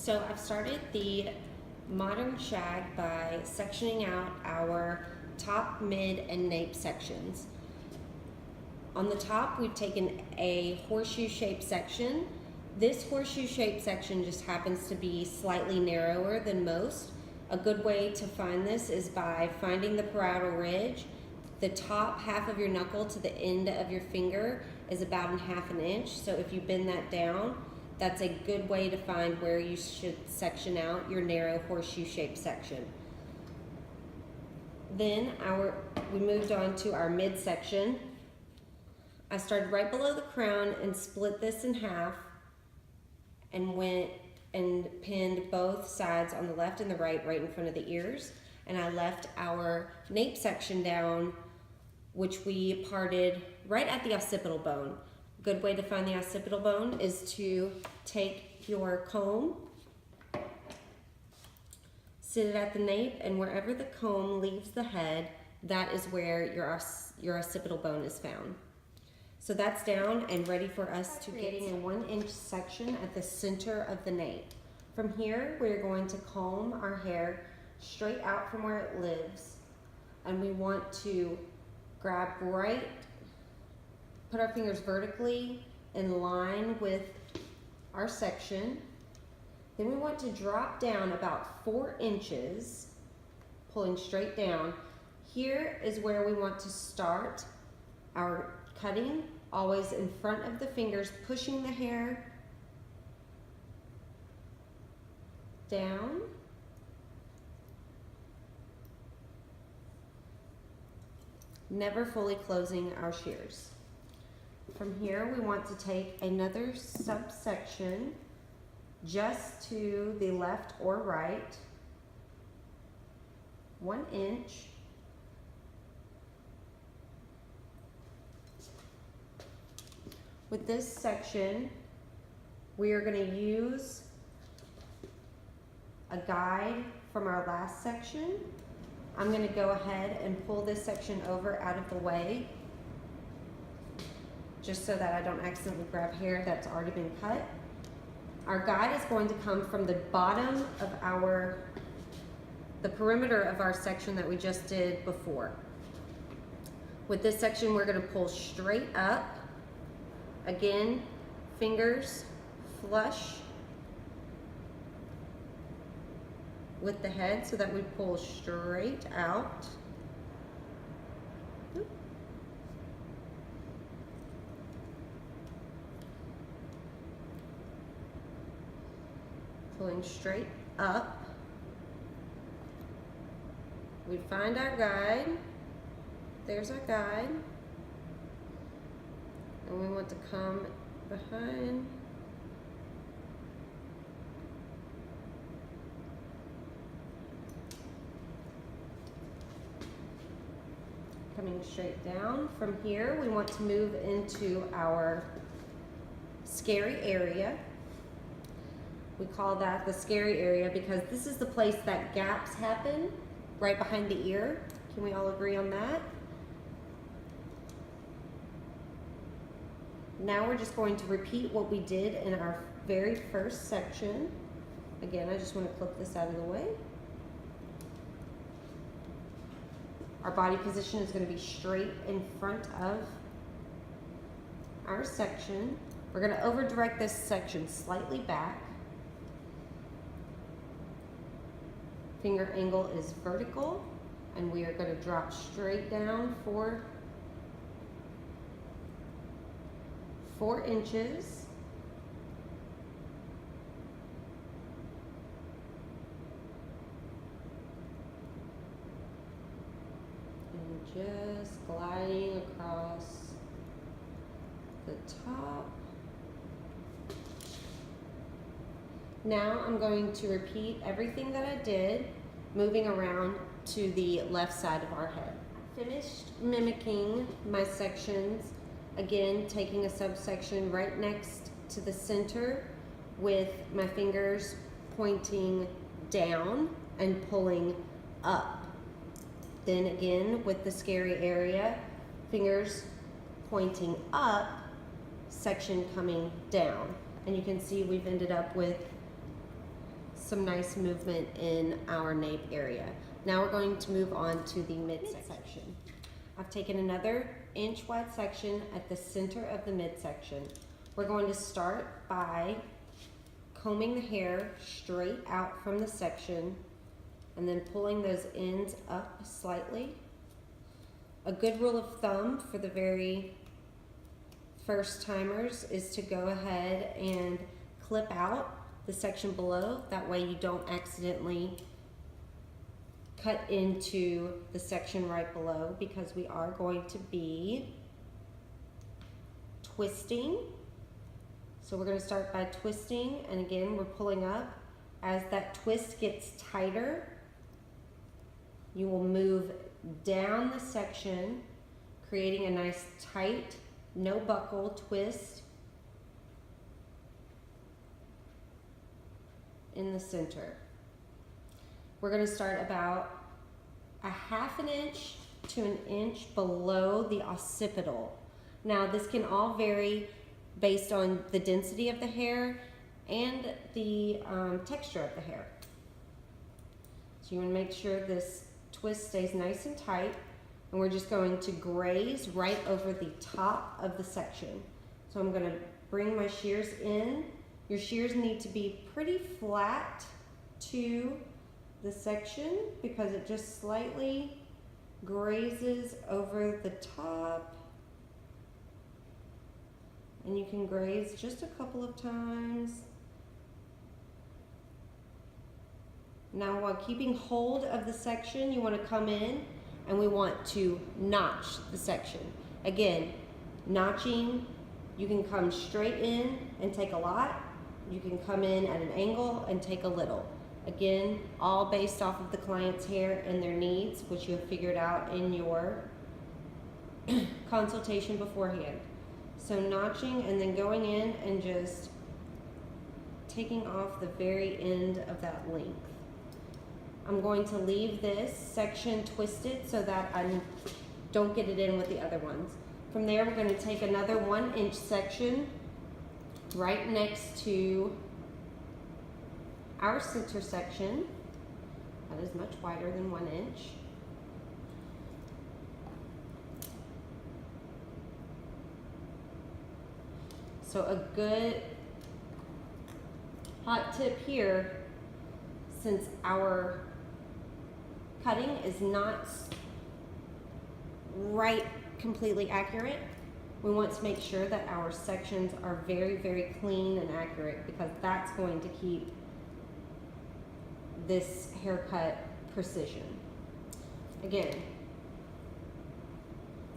So I've started the modern shag by sectioning out our top, mid, and nape sections. On the top, we've taken a horseshoe-shaped section. This horseshoe-shaped section just happens to be slightly narrower than most. A good way to find this is by finding the parietal ridge. The top half of your knuckle to the end of your finger is about in half an inch. So if you bend that down, that's a good way to find where you should section out your narrow horseshoe-shaped section. Then we moved on to our midsection. I started right below the crown and split this in half and went and pinned both sides on the left and the right in front of the ears. And I left our nape section down, which we parted right at the occipital bone. Good way to find the occipital bone is to take your comb, sit it at the nape, and wherever the comb leaves the head, that is where your occipital bone is found. So that's down and ready for us to get a 1 inch section at the center of the nape. From here, we're going to comb our hair straight out from where it lives, and we want to grab put our fingers vertically in line with our section. Then we want to drop down about 4 inches, pulling straight down. Here is where we want to start our cutting, always in front of the fingers, pushing the hair down. Never fully closing our shears. From here, we want to take another subsection just to the left or right, 1 inch. With this section, we are going to use a guide from our last section. I'm going to go ahead and pull this section over out of the way, just so that I don't accidentally grab hair that's already been cut. Our guide is going to come from the bottom of the perimeter of our section that we just did before. With this section, we're going to pull straight up. Again, fingers flush with the head so that we pull straight out. Pulling straight up. We find our guide. There's our guide. And we want to come behind. Coming straight down. From here, we want to move into our scary area. We call that the scary area because this is the place that gaps happen, right behind the ear. Can we all agree on that? Now we're just going to repeat what we did in our very first section. Again, I just want to clip this out of the way. Our body position is going to be straight in front of our section. We're going to over direct this section slightly back. Finger angle is vertical, and we are going to drop straight down 4 inches. And just gliding across the top. Now I'm going to repeat everything that I did, moving around to the left side of our head. Finished mimicking my sections, again taking a subsection right next to the center with my fingers pointing down and pulling up. Then again with the scary area, fingers pointing up, section coming down. And you can see we've ended up with some nice movement in our nape area. Now we're going to move on to the midsection. I've taken another inch wide section at the center of the midsection. We're going to start by combing the hair straight out from the section and then pulling those ends up slightly. A good rule of thumb for the very first timers is to go ahead and clip out the section below. That way you don't accidentally cut into the section right below, because we are going to be twisting. So we're going to start by twisting, and again we're pulling up. As that twist gets tighter, you will move down the section, creating a nice tight, no buckle twist in the center. We're going to start about a ½ inch to an inch below the occipital. Now this can all vary based on the density of the hair and the texture of the hair. So you want to make sure this twist stays nice and tight, and we're just going to graze right over the top of the section. So I'm going to bring my shears in. Your shears need to be pretty flat to the section because it just slightly grazes over the top, and you can graze just a couple of times. Now, while keeping hold of the section, you want to come in and we want to notch the section. Again, notching, you can come straight in and take a lot. You can come in at an angle and take a little. Again, all based off of the client's hair and their needs, which you have figured out in your consultation beforehand. So notching and then going in and just taking off the very end of that length. I'm going to leave this section twisted so that I don't get it in with the other ones. From there, we're going to take another 1 inch section right next to our center section. That is much wider than 1 inch. So a good hot tip here, since our cutting is not right completely accurate, we want to make sure that our sections are very, very clean and accurate, because that's going to keep this haircut precision. Again,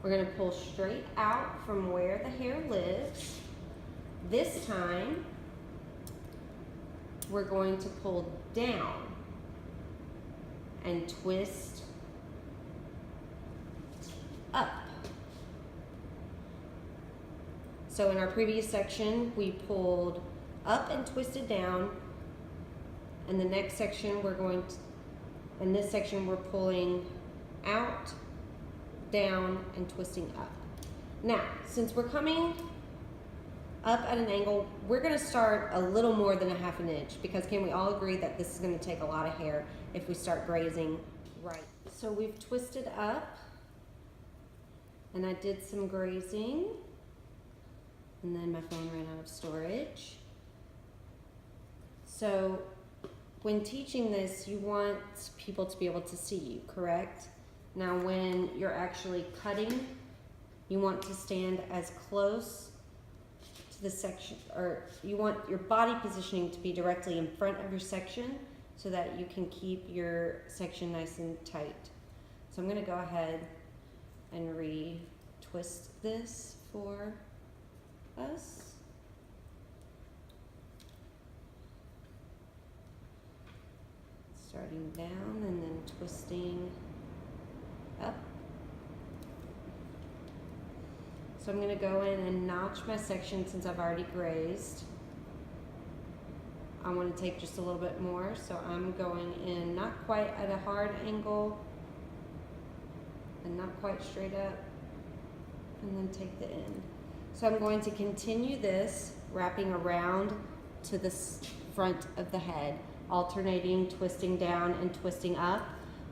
we're going to pull straight out from where the hair lives. This time, we're going to pull down and twist up. So in our previous section, we pulled up and twisted down, and the next section we're going to, in this section we're pulling out, down, and twisting up. Now, since we're coming up at an angle, we're going to start a little more than a ½ inch, because can we all agree that this is going to take a lot of hair if we start grazing right? So we've twisted up, and I did some grazing, and then my phone ran out of storage. So when teaching this, you want people to be able to see you, correct? Now when you're actually cutting, you want to stand as close to the section, or you want your body positioning to be directly in front of your section so that you can keep your section nice and tight. So I'm going to go ahead and re-twist this for us. Starting down and then twisting up. So I'm going to go in and notch my section since I've already grazed. I want to take just a little bit more, so I'm going in not quite at a hard angle and not quite straight up, and then take the end. So I'm going to continue this, wrapping around to the front of the head. alternating, twisting down and twisting up.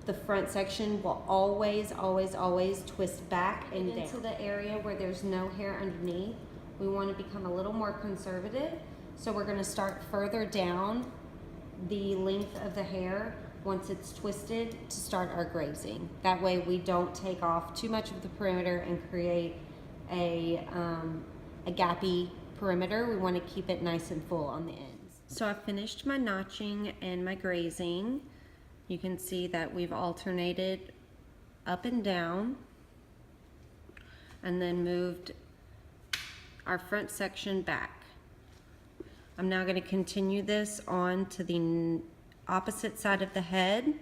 The front section will always, always, always twist back and down. Into the area where there's no hair underneath, we want to become a little more conservative. So we're going to start further down the length of the hair once it's twisted to start our grazing. That way we don't take off too much of the perimeter and create a gappy perimeter. We want to keep it nice and full on the ends. So I've finished my notching and my grazing. You can see that we've alternated up and down and then moved our front section back. I'm now going to continue this on to the opposite side of the head.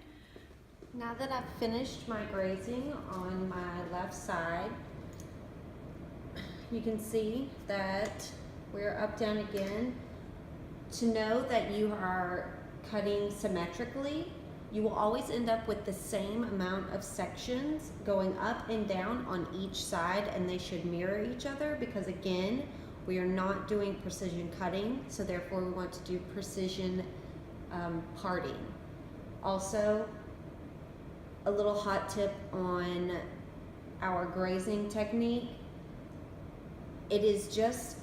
Now that I've finished my grazing on my left side, you can see that we're up, down again. To know that you are cutting symmetrically, you will always end up with the same amount of sections going up and down on each side, and they should mirror each other because, again, we are not doing precision cutting, so therefore we want to do precision parting. Also, a little hot tip on our grazing technique. It is just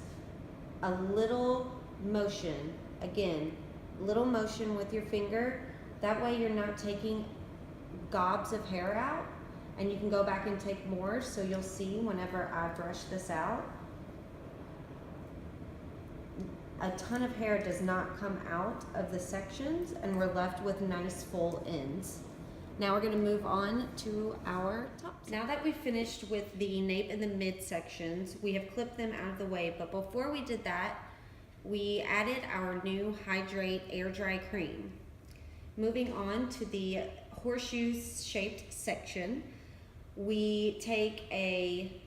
a little motion, again, little motion with your finger. That way you're not taking gobs of hair out, and you can go back and take more. So you'll see whenever I brush this out, a ton of hair does not come out of the sections, and we're left with nice full ends. Now we're going to move on to our tops. Now that we've finished with the nape and the mid sections, we have clipped them out of the way. But before we did that, we added our new Hydrate Air Dry Cream. Moving on to the horseshoe shaped section, we take a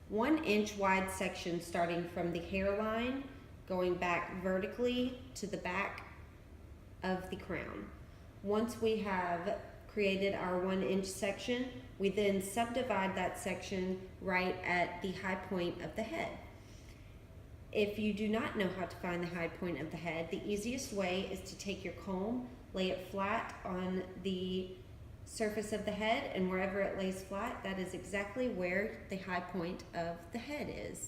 1 inch wide section starting from the hairline, going back vertically to the back of the crown. Once we have created our 1 inch section, we then subdivide that section right at the high point of the head. If you do not know how to find the high point of the head, the easiest way is to take your comb, lay it flat on the surface of the head, and wherever it lays flat, that is exactly where the high point of the head is.